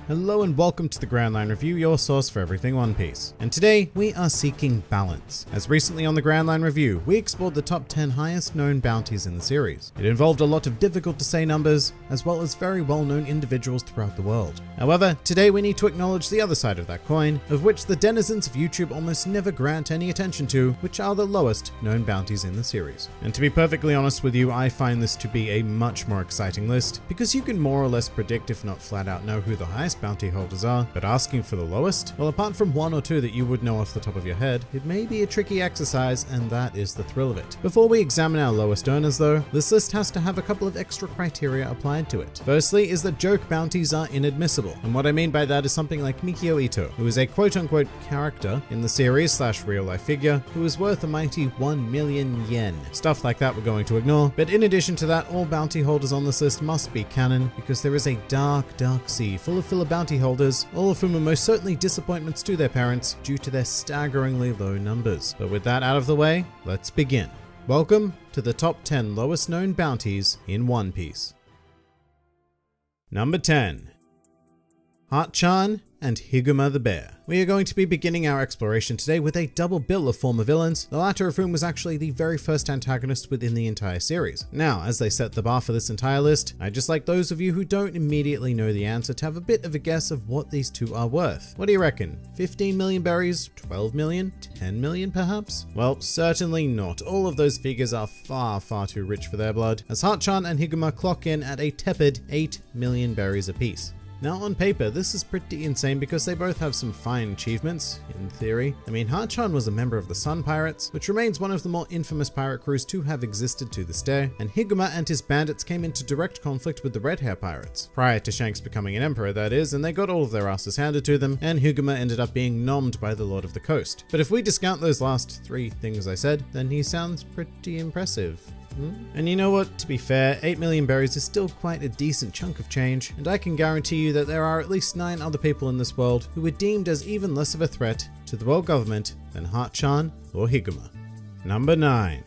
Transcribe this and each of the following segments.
Hello and welcome to the Grand Line Review, your source for everything One Piece. And today, we are seeking balance. As recently on the Grand Line Review, we explored the top 10 highest known bounties in the series. It involved a lot of difficult to say numbers, as well as very well known individuals throughout the world. However, today we need to acknowledge the other side of that coin, of which the denizens of YouTube almost never grant any attention to, which are the lowest known bounties in the series. And to be perfectly honest with you, I find this to be a much more exciting list, because you can more or less predict, if not flat out know, who the highest bounty holders are, but asking for the lowest? Well, apart from one or two that you would know off the top of your head, it may be a tricky exercise, and that is the thrill of it. Before we examine our lowest earners though, this list has to have a couple of extra criteria applied to it. Firstly is that joke bounties are inadmissible, and what I mean by that is something like Mikio Ito, who is a quote-unquote character in the series / real-life figure, who is worth a mighty 1 million yen. Stuff like that we're going to ignore, but in addition to that, all bounty holders on this list must be canon, because there is a dark sea full of filler bounty holders, all of whom are most certainly disappointments to their parents due to their staggeringly low numbers. But with that out of the way, let's begin. Welcome to the top 10 lowest known bounties in One Piece. Number 10. Hart-chan and Higuma the Bear. We are going to be beginning our exploration today with a double bill of former villains, the latter of whom was actually the very first antagonist within the entire series. Now, as they set the bar for this entire list, I'd just like those of you who don't immediately know the answer to have a bit of a guess of what these two are worth. What do you reckon? 15 million berries? 12 million? 10 million perhaps? Well, certainly not. All of those figures are far too rich for their blood, as Hart-chan and Higuma clock in at a tepid 8 million berries apiece. Now on paper, this is pretty insane because they both have some fine achievements, in theory. I mean, Hart-chan was a member of the Sun Pirates, which remains one of the more infamous pirate crews to have existed to this day, and Higuma and his bandits came into direct conflict with the Red Hair Pirates, prior to Shanks becoming an emperor that is, and they got all of their asses handed to them, and Higuma ended up being nommed by the Lord of the Coast. But if we discount those last three things I said, then he sounds pretty impressive. And you know what, to be fair, 8 million berries is still quite a decent chunk of change, and I can guarantee you that there are at least 9 other people in this world who were deemed as even less of a threat to the world government than Hart-chan or Higuma. Number 9.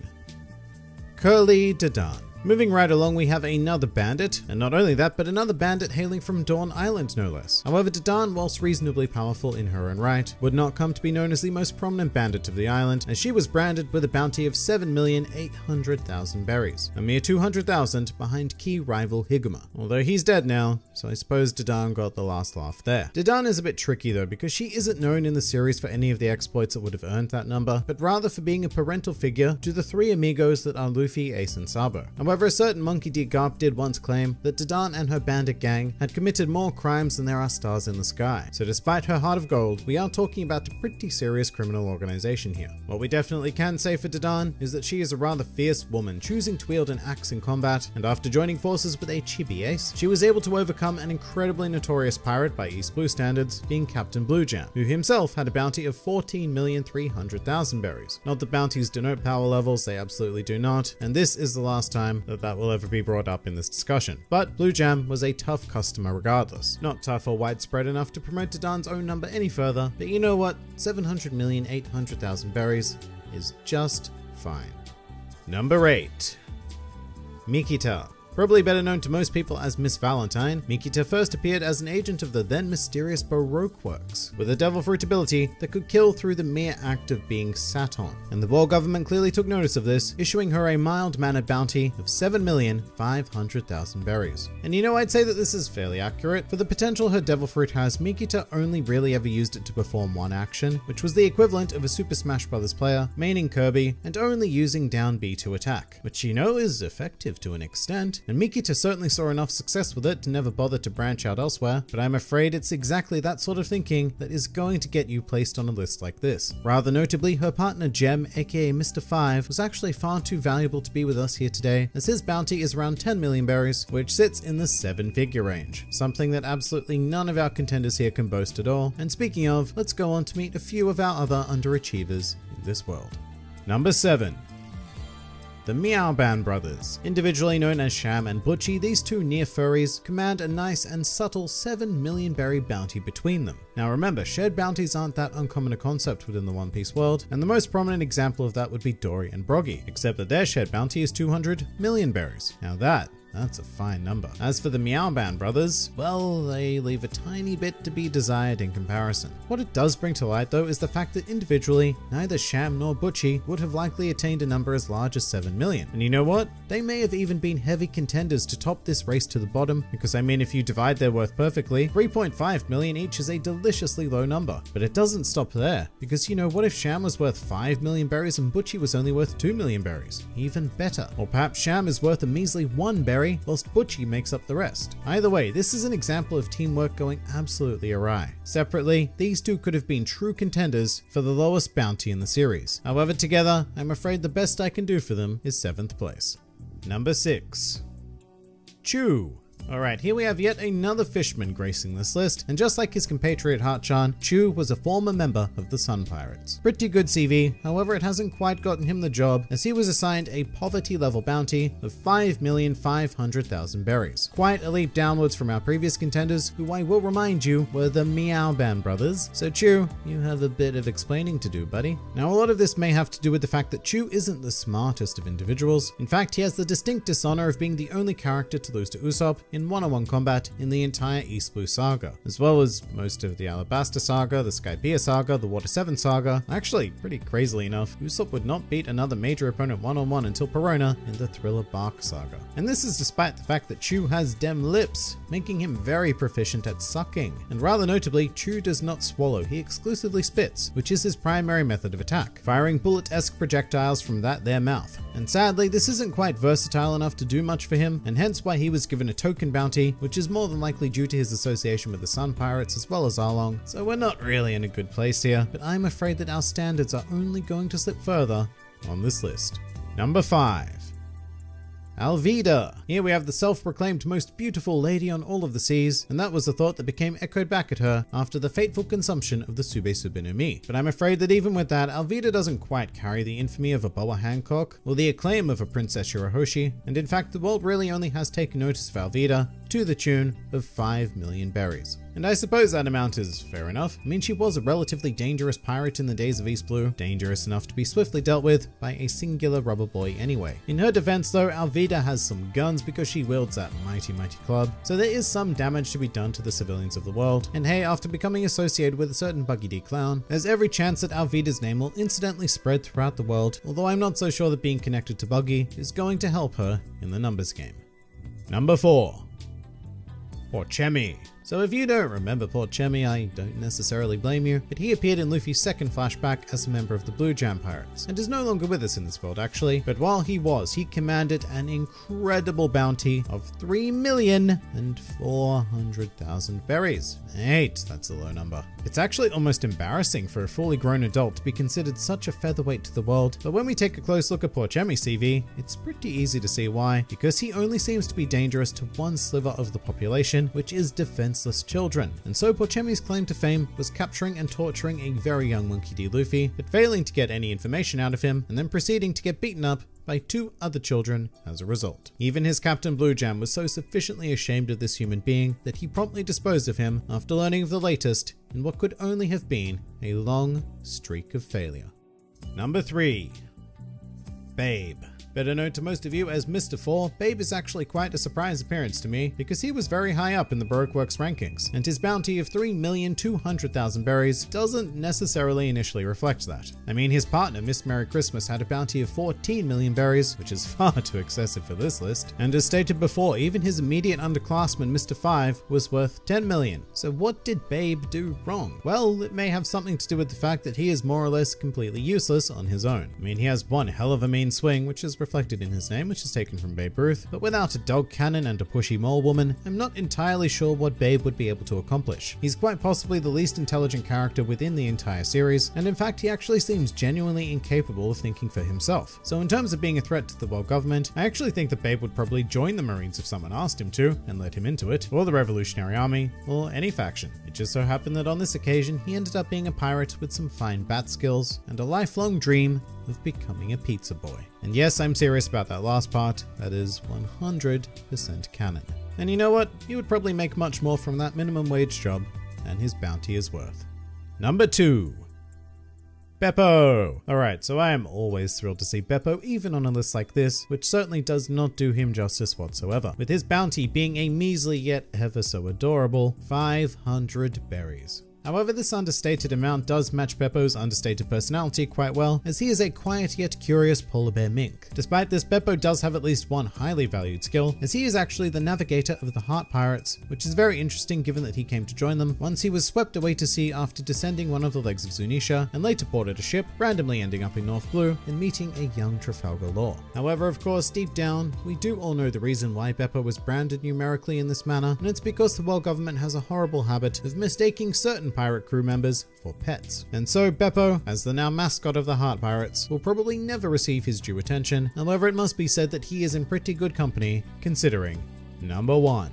Curly Dadan. Moving right along, we have another bandit, and not only that, but another bandit hailing from Dawn Island no less. However, Dadan, whilst reasonably powerful in her own right, would not come to be known as the most prominent bandit of the island, as she was branded with a bounty of 7,800,000 berries, a mere 200,000 behind key rival Higuma. Although he's dead now, so I suppose Dadan got the last laugh there. Dadan is a bit tricky though, because she isn't known in the series for any of the exploits that would have earned that number, but rather for being a parental figure to the 3 amigos that are Luffy, Ace, and Sabo. However, a certain Monkey D. Garp did once claim that Dadan and her bandit gang had committed more crimes than there are stars in the sky. So despite her heart of gold, we are talking about a pretty serious criminal organization here. What we definitely can say for Dadan is that she is a rather fierce woman, choosing to wield an axe in combat, and after joining forces with a chibi ace, she was able to overcome an incredibly notorious pirate by East Blue standards, being Captain Blue Jam, who himself had a bounty of 14,300,000 berries. Not that bounties denote power levels, they absolutely do not, and this is the last time that will ever be brought up in this discussion. But Blue Jam was a tough customer regardless. Not tough or widespread enough to promote Dadan's own number any further, but you know what? 700,800,000 berries is just fine. Number 8. Mikita. Probably better known to most people as Miss Valentine, Mikita first appeared as an agent of the then mysterious Baroque Works, with a devil fruit ability that could kill through the mere act of being sat on. And the world government clearly took notice of this, issuing her a mild-mannered bounty of 7,500,000 berries. And you know, I'd say that this is fairly accurate. For the potential her devil fruit has, Mikita only really ever used it to perform one action, which was the equivalent of a Super Smash Bros. Player maining Kirby and only using down B to attack, which you know is effective to an extent. And Mikita certainly saw enough success with it to never bother to branch out elsewhere, but I'm afraid it's exactly that sort of thinking that is going to get you placed on a list like this. Rather notably, her partner Gem, aka Mr. 5, was actually far too valuable to be with us here today, as his bounty is around 10 million berries, which sits in the 7-figure range, something that absolutely none of our contenders here can boast at all. And speaking of, let's go on to meet a few of our other underachievers in this world. Number 7. The Meow Band brothers. Individually known as Sham and Butchie, these two near furries command a nice and subtle 7 million berry bounty between them. Now remember, shared bounties aren't that uncommon a concept within the One Piece world, and the most prominent example of that would be Dory and Broggy, except that their shared bounty is 200 million berries. Now that That's a fine number. As for the Meow Band brothers, well, they leave a tiny bit to be desired in comparison. What it does bring to light though is the fact that individually, neither Sham nor Butchie would have likely attained a number as large as 7 million. And you know what? They may have even been heavy contenders to top this race to the bottom, because I mean, if you divide their worth perfectly, 3.5 million each is a deliciously low number. But it doesn't stop there, because you know, what if Sham was worth 5 million berries and Butchie was only worth 2 million berries? Even better. Or perhaps Sham is worth a measly 1 berry, whilst Butchie makes up the rest. Either way, this is an example of teamwork going absolutely awry. Separately, these two could have been true contenders for the lowest bounty in the series. However, together, I'm afraid the best I can do for them is 7th place. Number 6. Chew. Alright, here we have yet another fishman gracing this list, and just like his compatriot Hatchan, Chew was a former member of the Sun Pirates. Pretty good CV, however it hasn't quite gotten him the job, as he was assigned a poverty level bounty of 5,500,000 berries. Quite a leap downwards from our previous contenders, who I will remind you were the Meow Band brothers. So Chew, you have a bit of explaining to do, buddy. Now a lot of this may have to do with the fact that Chew isn't the smartest of individuals. In fact, he has the distinct dishonor of being the only character to lose to Usopp in one-on-one combat in the entire East Blue saga, as well as most of the Alabasta saga, the Skypiea saga, the Water 7 saga. Actually, pretty crazily enough, Usopp would not beat another major opponent one-on-one until Perona in the Thriller Bark saga. And this is despite the fact that Chew has dem lips, making him very proficient at sucking. And rather notably, Chew does not swallow, he exclusively spits, which is his primary method of attack, firing bullet-esque projectiles from their mouth. And sadly, this isn't quite versatile enough to do much for him, and hence why he was given a token bounty, which is more than likely due to his association with the Sun Pirates as well as Arlong. So we're not really in a good place here, but I'm afraid that our standards are only going to slip further on this list. Number 5. Alvida. Here we have the self-proclaimed most beautiful lady on all of the seas, and that was a thought that became echoed back at her after the fateful consumption of the Sube Sube no Mi. But I'm afraid that even with that, Alvida doesn't quite carry the infamy of a Boa Hancock, or the acclaim of a Princess Shirahoshi, and in fact the world really only has taken notice of Alvida to the tune of 5 million berries. And I suppose that amount is fair enough. I mean, she was a relatively dangerous pirate in the days of East Blue, dangerous enough to be swiftly dealt with by a singular rubber boy anyway. In her defense though, Alvida has some guns because she wields that mighty club, so there is some damage to be done to the civilians of the world. And hey, after becoming associated with a certain Buggy D clown, there's every chance that Alvida's name will incidentally spread throughout the world, although I'm not so sure that being connected to Buggy is going to help her in the numbers game. Number 4. Porchemi. So if you don't remember Porchemi, I don't necessarily blame you, but he appeared in Luffy's second flashback as a member of the Blue Jam Pirates, and is no longer with us in this world actually, but while he was, he commanded an incredible bounty of 3,400,000 berries. 8, that's a low number. It's actually almost embarrassing for a fully grown adult to be considered such a featherweight to the world, but when we take a close look at Porchemi's CV, it's pretty easy to see why, because he only seems to be dangerous to one sliver of the population, which is defenseless children. And so Porchemi's claim to fame was capturing and torturing a very young Monkey D. Luffy, but failing to get any information out of him, and then proceeding to get beaten up by 2 other children as a result. Even his Captain Blue Jam was so sufficiently ashamed of this human being that he promptly disposed of him after learning of the latest in what could only have been a long streak of failure. Number 3. Babe. Better known to most of you as Mr. 4, Babe is actually quite a surprise appearance to me because he was very high up in the Baroque Works rankings, and his bounty of 3,200,000 berries doesn't necessarily initially reflect that. I mean, his partner Miss Merry Christmas had a bounty of 14 million berries, which is far too excessive for this list, and as stated before, even his immediate underclassman Mr. 5 was worth 10 million. So what did Babe do wrong? Well, it may have something to do with the fact that he is more or less completely useless on his own. I mean, he has one hell of a mean swing, which is reflected in his name, which is taken from Babe Ruth, but without a dog cannon and a pushy mole woman, I'm not entirely sure what Babe would be able to accomplish. He's quite possibly the least intelligent character within the entire series, and in fact he actually seems genuinely incapable of thinking for himself. So in terms of being a threat to the world government, I actually think that Babe would probably join the Marines if someone asked him to, and let him into it, or the Revolutionary Army, or any faction. It just so happened that on this occasion he ended up being a pirate with some fine bat skills, and a lifelong dream of becoming a pizza boy. And yes, I'm serious about that last part, that is 100% canon. And you know what? He would probably make much more from that minimum wage job than his bounty is worth. Number 2. Beppo! Alright, so I am always thrilled to see Beppo even on a list like this, which certainly does not do him justice whatsoever, with his bounty being a measly yet ever so adorable 500 berries. However, this understated amount does match Beppo's understated personality quite well, as he is a quiet yet curious polar bear mink. Despite this, Beppo does have at least one highly valued skill, as he is actually the navigator of the Heart Pirates, which is very interesting given that he came to join them once he was swept away to sea after descending one of the legs of Zunisha, and later boarded a ship, randomly ending up in North Blue and meeting a young Trafalgar Law. However, of course, deep down, we do all know the reason why Beppo was branded numerically in this manner, and it's because the world government has a horrible habit of mistaking certain pirate crew members for pets. And so Beppo, as the now mascot of the Heart Pirates, will probably never receive his due attention. However, it must be said that he is in pretty good company, considering number 1.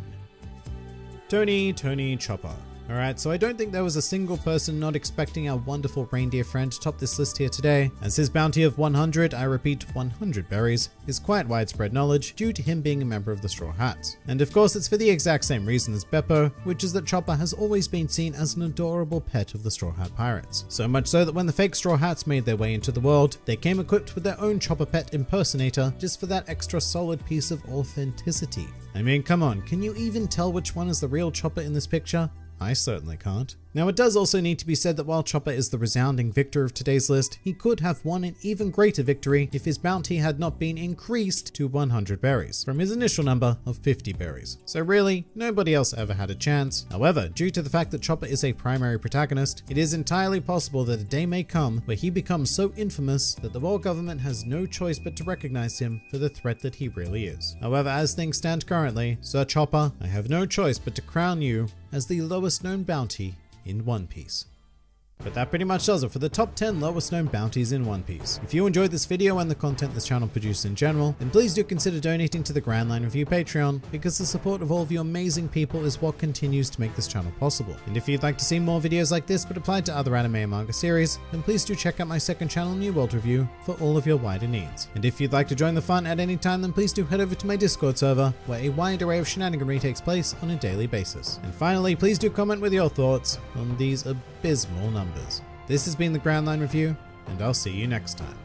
Tony Chopper. Alright, so I don't think there was a single person not expecting our wonderful reindeer friend to top this list here today, as his bounty of 100, I repeat 100 berries, is quite widespread knowledge due to him being a member of the Straw Hats. And of course it's for the exact same reason as Beppo, which is that Chopper has always been seen as an adorable pet of the Straw Hat Pirates. So much so that when the fake Straw Hats made their way into the world, they came equipped with their own Chopper pet impersonator just for that extra solid piece of authenticity. I mean, come on, can you even tell which one is the real Chopper in this picture? I certainly can't. Now, it does also need to be said that while Chopper is the resounding victor of today's list, he could have won an even greater victory if his bounty had not been increased to 100 berries from his initial number of 50 berries. So really, nobody else ever had a chance. However, due to the fact that Chopper is a primary protagonist, it is entirely possible that a day may come where he becomes so infamous that the world government has no choice but to recognize him for the threat that he really is. However, as things stand currently, Sir Chopper, I have no choice but to crown you as the lowest known bounty in One Piece. But that pretty much does it for the top 10 lowest known bounties in One Piece. If you enjoyed this video and the content this channel produces in general, then please do consider donating to the Grand Line Review Patreon, because the support of all of you amazing people is what continues to make this channel possible. And if you'd like to see more videos like this but applied to other anime and manga series, then please do check out my second channel, New World Review, for all of your wider needs. And if you'd like to join the fun at any time, then please do head over to my Discord server, where a wide array of shenaniganry takes place on a daily basis. And finally, please do comment with your thoughts on these abysmal numbers. This has been the Grand Line Review, and I'll see you next time.